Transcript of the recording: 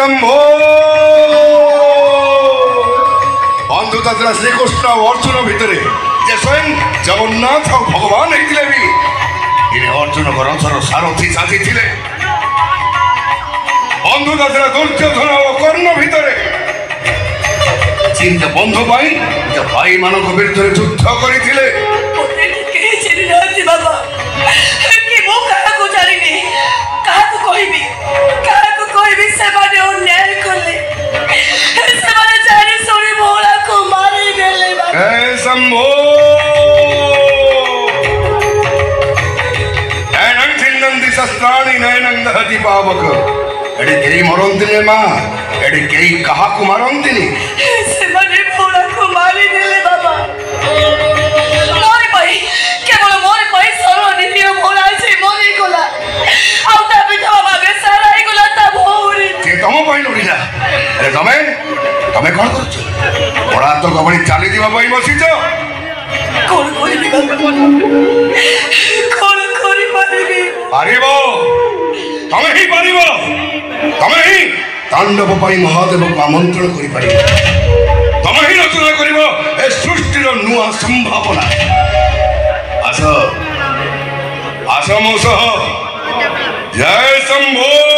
शंभो बंधुता श्रीकृष्ण अर्जुन भितर स्वयं जगन्नाथ भगवान होते भी अर्जुन को रथर सारथी साथी थे बंधुता दुर्योधन और कर्ण भितर चिंत बंधु भाई मान विरुद्ध युद्ध करते शंभो नैनं छिन्नन्ति शस्त्राणि नैनं दहति पावक एडे केई मरंती ने मां एडे केई कहा को मारंती नी से मने भोला को मारी देले बाबा मोर भाई केवल मोर भाई सरो निलियो भोला से मोरी कोला आउटा बिठा बाबे साराई कोला ता भौरी के तम भाई लुड़ीला अरे तमे तमे कोन करछ बड़ा तो गबड़ी चाली दिबा भाई बसिछ कोन कोई नी कोन कोरी मारिबी पारिबो तमे ही पारिबो तमे ही तांडव पाई महादेव को आमंत्रण करि पारिबो तमे ही रचना करिबो ए सृष्टिर नुआ संभावना आस आस मोस जय शंभो।